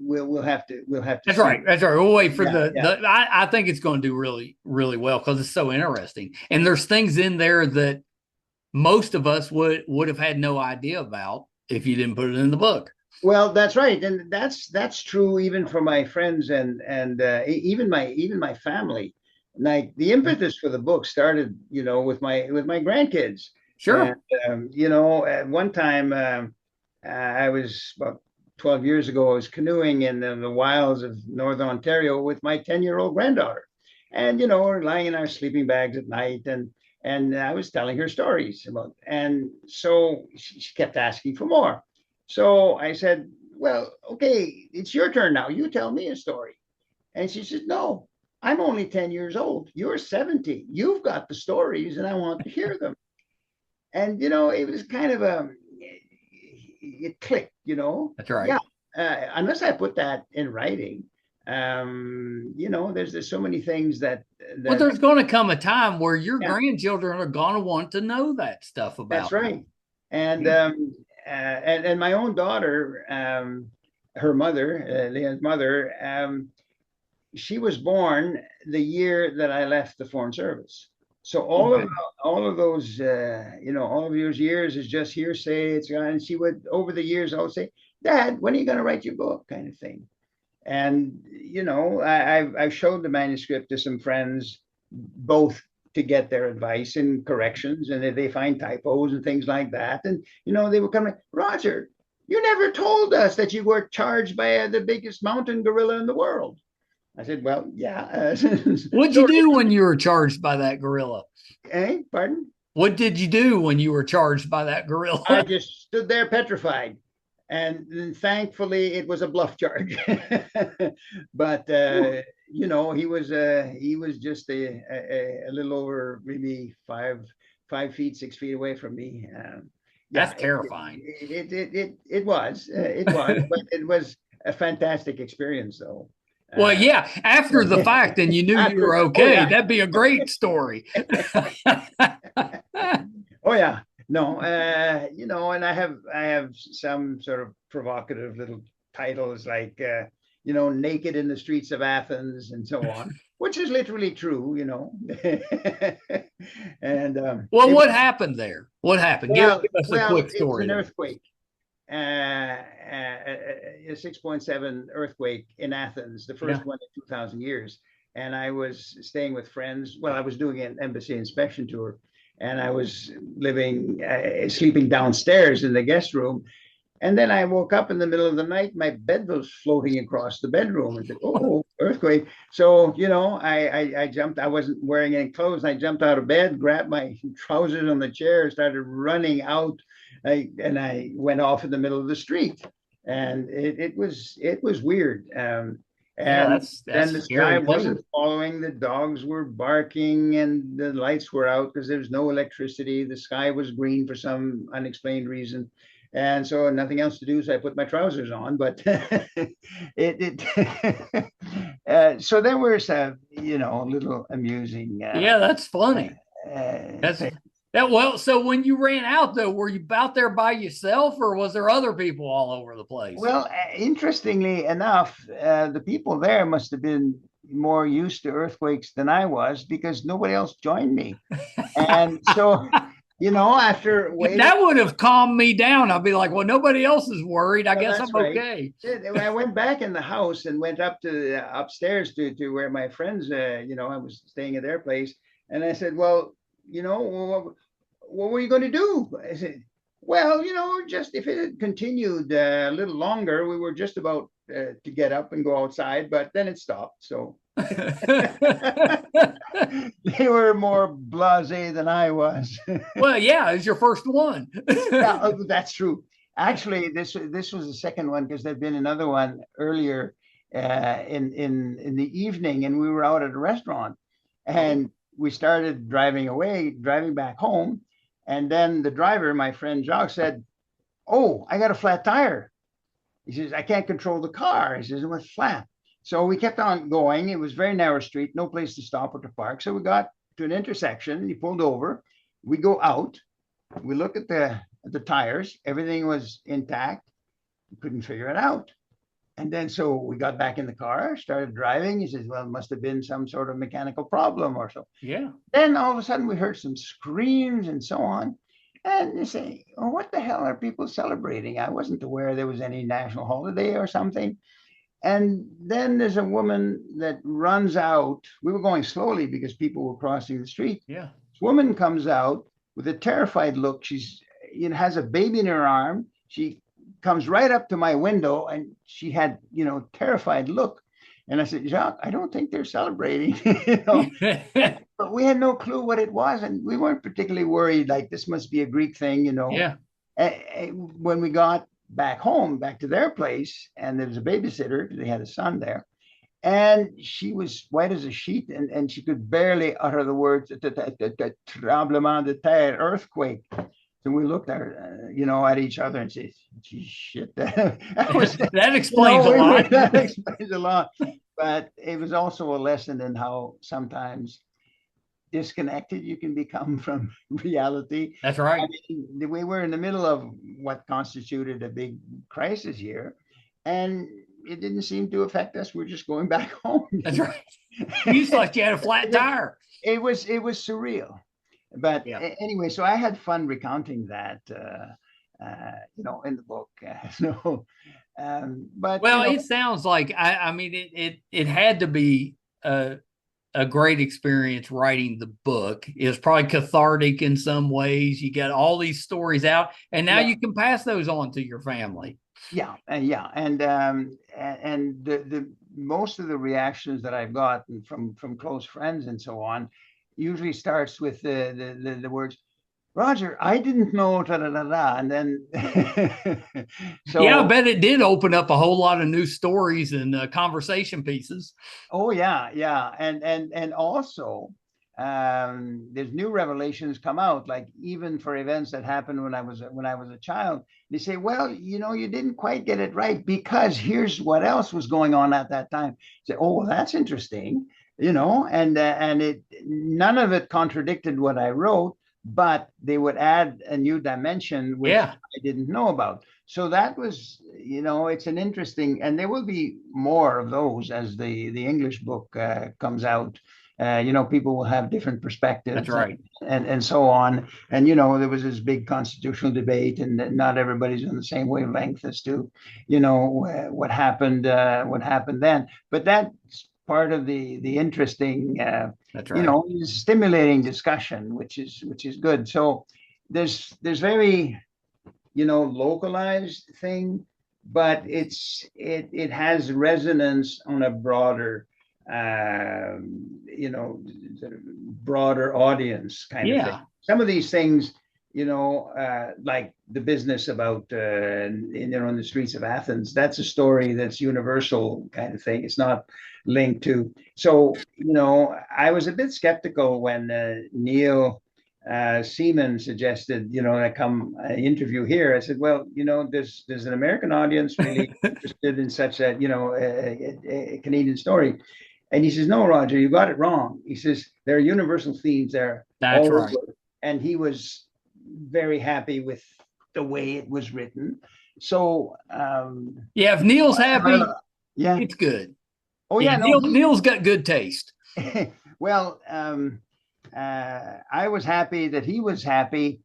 we'll have to That's see. right. That's right. We'll wait for I think it's going to do really, really well because it's so interesting. And there's things in there that most of us would have had no idea about if you didn't put it in the book. Well, that's right, and that's true even for my friends and even my family. Like the impetus for the book started, you know, with my grandkids. Sure. And, you know, at one time, I was about 12 years ago, I was canoeing in the wilds of Northern Ontario with my 10-year-old granddaughter. And, you know, we're lying in our sleeping bags at night, and I was telling her stories about, and so she kept asking for more. So I said, well, okay, it's your turn now. You tell me a story. And she said, no, I'm only 10 years old. You're 70. You've got the stories, and I want to hear them. And, you know, it was kind of it clicked, you know. That's right. Yeah. Unless I put that in writing, you know, there's so many things that well, there's going to come a time where your grandchildren are going to want to know that stuff about. That's right. And and my own daughter, her mother, Leah's mother, she was born the year that I left the Foreign Service. So all of those, you know, all of those years is just hearsay. It's and she would over the years I would say, Dad, when are you going to write your book, kind of thing. And you know, I've showed the manuscript to some friends, both to get their advice and corrections, and if they find typos and things like that, and you know, they would come like, Roger, you never told us that you were charged by the biggest mountain gorilla in the world. I said, well, yeah. What'd you do when you were charged by that gorilla? Pardon? What did you do when you were charged by that gorilla? I just stood there petrified. And thankfully, it was a bluff charge. But, you know, he was just a little over maybe 5 feet, 6 feet away from me. That's terrifying. It was, but it was a fantastic experience, though. Well, yeah, after the fact, and you knew you were okay. That'd be a great story. Oh yeah, no, you know, and I have some sort of provocative little titles like, you know, naked in the streets of Athens and so on, which is literally true, you know. And well, what happened there? What happened? Well, give us a quick story. It was an earthquake. A 6.7 earthquake in Athens, the first one in 2,000 years. And I was staying with friends. Well, I was doing an embassy inspection tour, and I was sleeping downstairs in the guest room. And then I woke up in the middle of the night. My bed was floating across the bedroom. And said, oh, earthquake. So, you know, I jumped. I wasn't wearing any clothes. I jumped out of bed, grabbed my trousers on the chair, started running out. And I went off in the middle of the street, and it was weird. And that's then the sky wasn't following. The dogs were barking, and the lights were out because there was no electricity. The sky was green for some unexplained reason, and so nothing else to do. So I put my trousers on. But so there was you know, a little amusing. Yeah, that's funny. That's Well, so when you ran out, though, were you out there by yourself, or was there other people all over the place? Well, interestingly enough, the people there must have been more used to earthquakes than I was, because nobody else joined me. And so, after waiting, that would have calmed me down. I'd be like, well, nobody else is worried. I guess I'm right. okay. I went back in the house and went up to upstairs to where my friends, I was staying at their place. And I said, well, what were you going to do? I said, well, just if it had continued a little longer, we were just about to get up and go outside, but then it stopped. So they were more blasé than I was. Well, yeah, it's your first one. Yeah, that's true. Actually, this was the second one, because there'd been another one earlier in the evening, and we were out at a restaurant, and we started driving back home. And then the driver, my friend Jacques, said, "Oh, I got a flat tire." He says, "I can't control the car." He says, "It was flat." So we kept on going. It was a very narrow street, no place to stop or to park. So we got to an intersection. He pulled over. We go out. We look at the tires. Everything was intact. We couldn't figure it out. And then so we got back in the car, started driving. He says, "Well, it must have been some sort of mechanical problem or so." Yeah. Then all of a sudden we heard some screams and so on. And you say, "Oh, what the hell are people celebrating?" I wasn't aware there was any national holiday or something. And then there's a woman that runs out. We were going slowly because people were crossing the street. Yeah. This woman comes out with a terrified look. She's, has a baby in her arm. She comes right up to my window, and she had, terrified look. And I said, "Jacques, I don't think they're celebrating." But we had no clue what it was, and we weren't particularly worried. Like, this must be a Greek thing, Yeah. When we got back home, back to their place, and there was a babysitter, they had a son there, and she was white as a sheet, and she could barely utter the words tremblement de terre, earthquake. So we looked at her, at each other and said, "Gee, shit, that explains a lot." That explains a lot. But it was also a lesson in how sometimes disconnected you can become from reality. That's right. I mean, we were in the middle of what constituted a big crisis here, and it didn't seem to affect us. We're just going back home. That's right. You thought you had a flat tire. It was surreal. But anyway, so I had fun recounting that, in the book. But it sounds like I mean it had to be a great experience writing the book. It was probably cathartic in some ways. You got all these stories out, and now you can pass those on to your family. Yeah, and the most of the reactions that I've gotten from close friends and so on usually starts with the words, "Roger, I didn't know," da, da, da, da. And then so yeah, I bet it did open up a whole lot of new stories and conversation pieces. Oh yeah, and also there's new revelations come out, like even for events that happened when I was a child. They say, "Well, you didn't quite get it right, because here's what else was going on at that time." Say, "Oh, well, that's interesting." And it, none of it contradicted what I wrote, but they would add a new dimension which I didn't know about. So that was, it's an interesting, and there will be more of those as the English book comes out. People will have different perspectives. That's right. And so on. And, there was this big constitutional debate, and not everybody's on the same wavelength as to, what happened then. But that's part of the interesting, that's right. Stimulating discussion, which is good. So there's very, localized thing, but it has resonance on a broader, sort of broader audience kind of thing. Some of these things, like the business about, in the streets of Athens, that's a story that's universal kind of thing. It's not linked to. So, I was a bit skeptical when Neil Seaman suggested, I come interview here. I said, well, there's an American audience really interested in such a Canadian story. And he says, "No, Roger, you got it wrong." He says, "There are universal themes there." That's right. and he was very happy with the way it was written. So if Neil's happy, yeah, it's good. Oh yeah, no, Neil's got good taste. Well, I was happy that he was happy,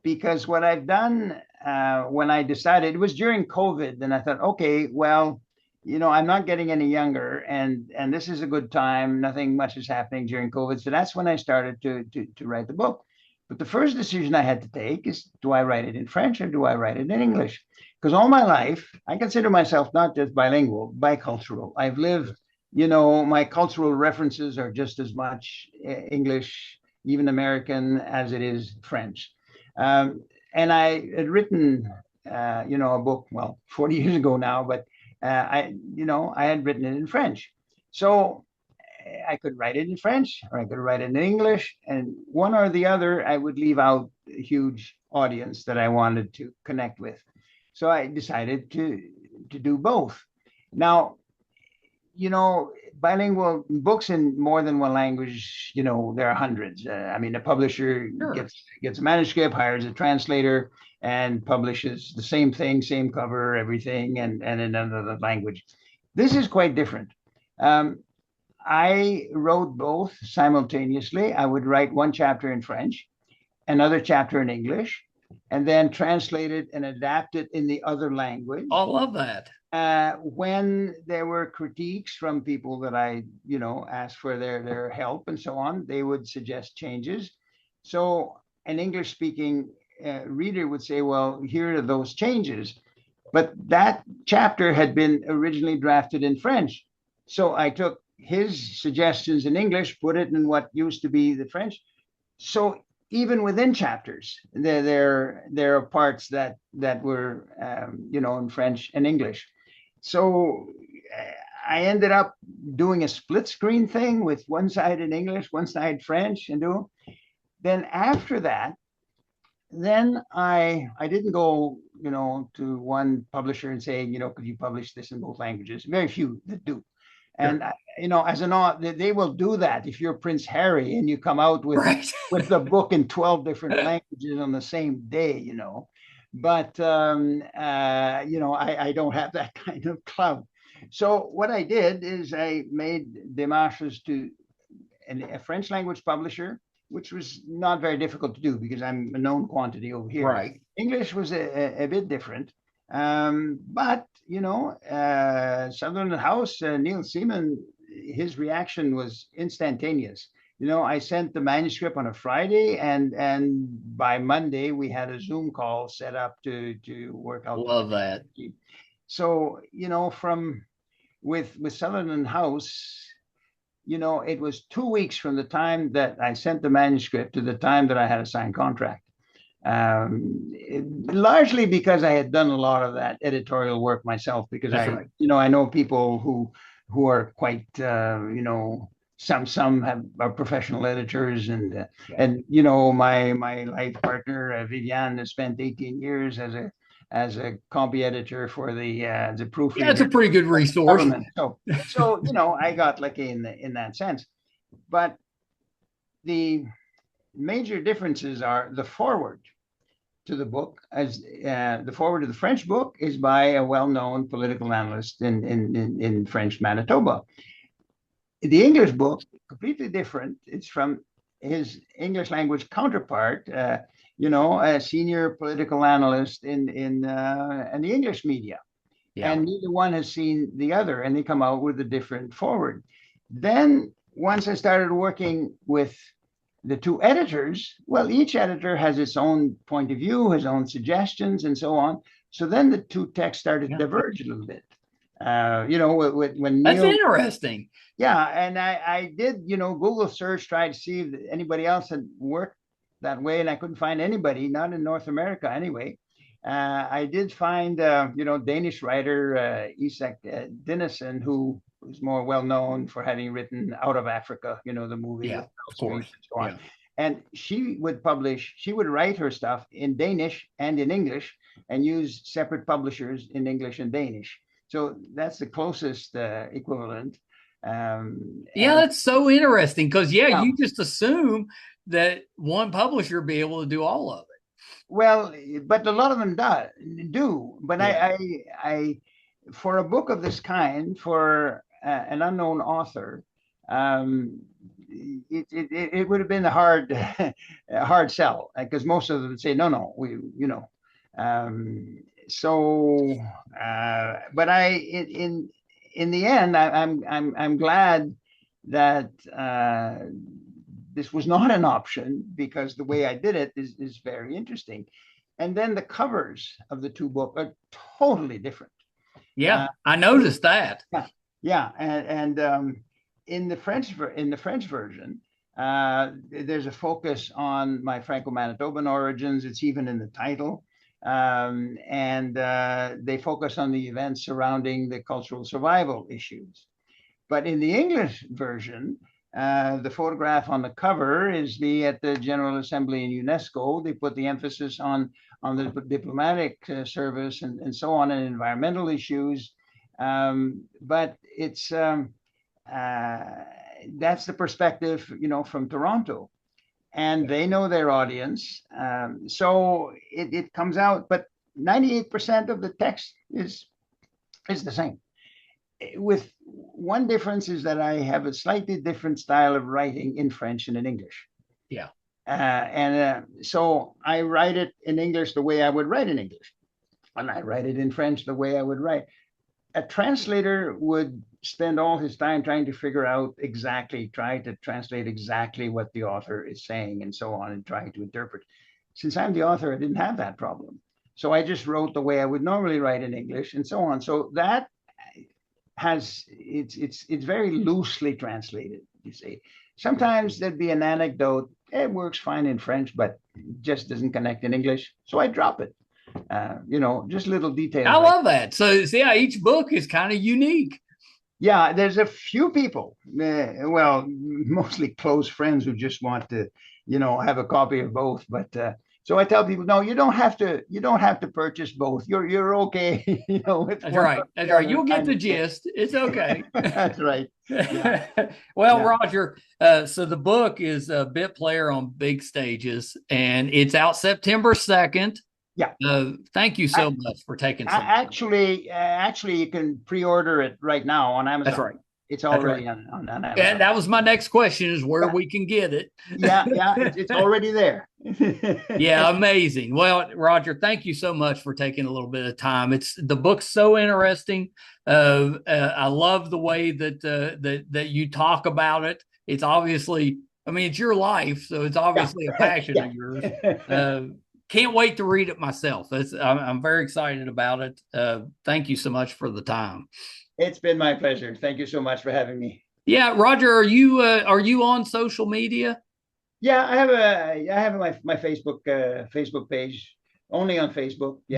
because what I've done when I decided, it was during COVID, and I thought, okay, well, I'm not getting any younger, and this is a good time. Nothing much is happening during COVID, so that's when I started to write the book. But the first decision I had to take is, do I write it in French or do I write it in English? Because all my life, I consider myself not just bilingual, bicultural. I've lived, my cultural references are just as much English, even American, as it is French. And I had written, a book, 40 years ago now, but I had written it in French. So I could write it in French or I could write it in English, and one or the other, I would leave out a huge audience that I wanted to connect with. So I decided to do both. Now, bilingual books in more than one language, there are hundreds. I mean, a publisher gets a manuscript, hires a translator, and publishes the same thing, same cover, everything, and in another language. This is quite different. I wrote both simultaneously. I would write one chapter in French, another chapter in English, and then translate it and adapt it in the other language. I love that. When there were critiques from people that I, asked for their help and so on, they would suggest changes. So an English-speaking reader would say, well, here are those changes. But that chapter had been originally drafted in French. So I took his suggestions in English, put it in what used to be the French. So even within chapters, there are parts that were, in French and English. So I ended up doing a split screen thing with one side in English, one side French, and then after that, then I didn't go, to one publisher and say, could you publish this in both languages? Very few that do. And as an author, they will do that if you're Prince Harry and you come out with with the book in 12 different languages on the same day, But I don't have that kind of clout. So what I did is I made démarches to a French language publisher, which was not very difficult to do because I'm a known quantity over here. Right. English was a bit different. But Sutherland House, Neil Seaman, his reaction was instantaneous. I sent the manuscript on a Friday, and by Monday we had a Zoom call set up to work out. Love that. So with Sutherland House, it was 2 weeks from the time that I sent the manuscript to the time that I had a signed contract. Largely because I had done a lot of that editorial work myself, because I know people who are quite, some are professional editors, and my life partner Viviane has spent 18 years as a copy editor for the proofreader. Yeah, it's a pretty good resource. So I got lucky in that sense, but the major differences are the foreword to the book. As the foreword to the French book is by a well-known political analyst in French Manitoba. The English book, completely different. It's from his English language counterpart, a senior political analyst in the English media. Yeah. And neither one has seen the other, and they come out with a different foreword. Then once I started working with the two editors, well, each editor has its own point of view, his own suggestions, and so on. So then the two texts started to diverge a little bit. When Neil, that's interesting. Yeah, and I did, Google search, tried to see if anybody else had worked that way, and I couldn't find anybody, not in North America anyway. I did find, Danish writer Isak Dinesen, who was more well known for having written Out of Africa, the movie. Yeah, of course. And so on. Yeah. And she would write her stuff in Danish and in English, and use separate publishers in English and Danish. So that's the closest equivalent. Yeah, that's so interesting because yeah, you just assume that one publisher be able to do all of it. well, but a lot of them do. But Yeah. I for a book of this kind, for an unknown author, um, it would have been a hard a hard sell because most of them would say no, we so but in the end, I'm glad that this was not an option because the way I did it is very interesting. And then the covers of the two books are totally different. Yeah, I noticed that. Yeah, yeah, and in the French version, there's a focus on my Franco-Manitoban origins. It's even in the title, and they focus on the events surrounding the cultural survival issues. But in the English version, the photograph on the cover is me at the General Assembly in UNESCO. They put the emphasis on the diplomatic service and so on, and environmental issues. But it's that's the perspective, from Toronto, and they know their audience. So it comes out, but 98% of the text is the same, with one difference is that I have a slightly different style of writing in French and in English. Yeah. So I write it in English the way I would write in English, and I write it in French the way I would write. A translator would spend all his time trying to try to translate exactly what the author is saying and so on, and trying to interpret. Since I'm the author, I didn't have that problem. So I just wrote the way I would normally write in English and so on. So that it's very loosely translated, you see. Sometimes there'd be an anecdote, it works fine in French, but just doesn't connect in English. So I drop it. Just little details. I love that. So yeah, each book is kind of unique. Yeah, there's a few people, mostly close friends who just want to, have a copy of both. But so I tell people, no, you don't have to purchase both. You're okay. That's right. That's right. You'll get the gist. It's okay. That's right. Yeah. Well, yeah. Roger, so the book is a Bit Player on Big Stages, and it's out September 2nd. Yeah. Thank you so much for taking some time. Actually, you can pre-order it right now on Amazon. That's right. It's already on Amazon. And that was my next question, is where we can get it. Yeah, it's already there. Yeah, amazing. Well, Roger, thank you so much for taking a little bit of time. The book's so interesting. I love the way that you talk about it. It's obviously, it's your life, so it's obviously a passion of yours. Can't wait to read it myself. I'm very excited about it. Thank you so much for the time. It's been my pleasure. Thank you so much for having me. Yeah, Roger, are you on social media? Yeah, I have my Facebook page, only on Facebook. Yeah.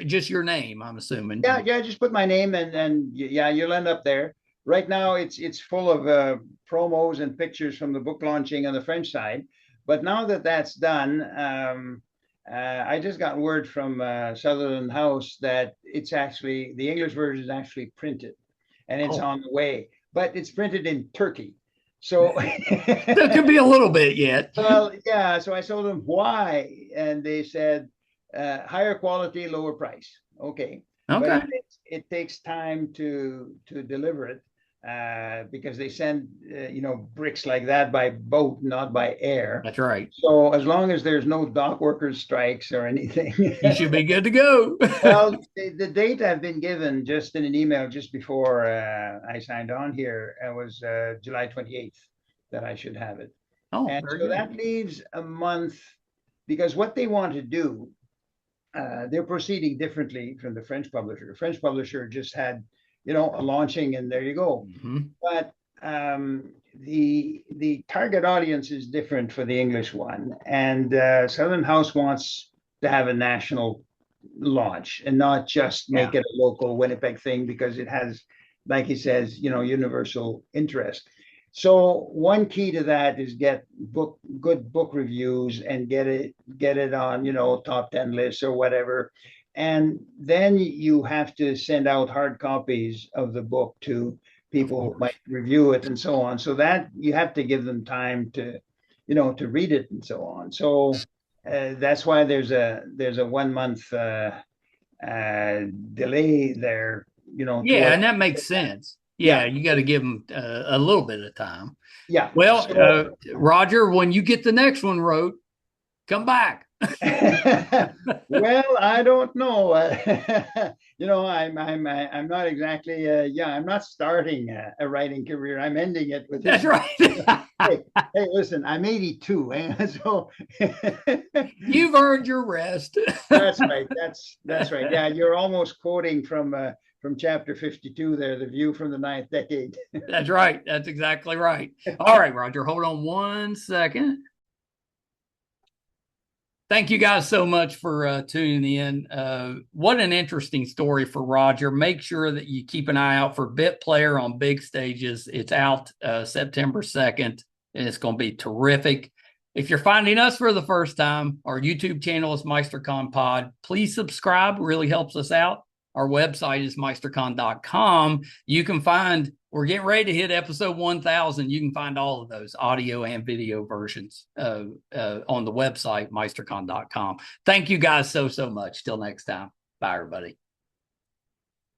Just your name, I'm assuming. Yeah, just put my name and you'll end up there. Right now it's full of promos and pictures from the book launching on the French side. But now that that's done, I just got word from Sutherland House that it's actually, the English version is actually printed, and it's on the way, but it's printed in Turkey. So there could be a little bit yet. Well, yeah. So I told them why, and they said higher quality, lower price. Okay. Okay. But it takes time to deliver it. Because they send bricks like that by boat, not by air. That's right. So as long as there's no dock workers strikes or anything, you should be good to go. Well, the date I've been given just in an email just before I signed on here, it was July 28th that I should have it. Oh, and so that leaves a month, because what they want to do, they're proceeding differently from the French publisher. The French publisher just had a launching, and there you go. Mm-hmm. But the target audience is different for the English one, and Sutherland House wants to have a national launch and not just make it a local Winnipeg thing, because it has, like he says, universal interest. So one key to that is get good book reviews and get it on top 10 lists or whatever. And then you have to send out hard copies of the book to people might review it and so on. So that you have to give them time to, to read it and so on. So that's why there's a 1 month delay there. Yeah, and that makes sense. Yeah, you got to give them a little bit of time. Yeah. Well, Roger, when you get the next one wrote, come back. Well, I don't know. I'm not exactly. I'm not starting a writing career. I'm ending it with. That's right. hey, listen, I'm 82, so you've earned your rest. That's right. That's right. Yeah, you're almost quoting from chapter 52 there, the view from the ninth decade. That's right. That's exactly right. All right, Roger, hold on 1 second. Thank you guys so much for tuning in. What an interesting story for Roger. Make sure that you keep an eye out for Bit Player on big stages. It's out September 2nd, and it's going to be terrific. If you're finding us for the first time, our YouTube channel is MeisterCon Pod. Please subscribe. It really helps us out. Our website is meistercon.com. You can find, we're getting ready to hit episode 1000. You can find all of those audio and video versions on the website, meistercon.com. Thank you guys so much. Till next time. Bye, everybody.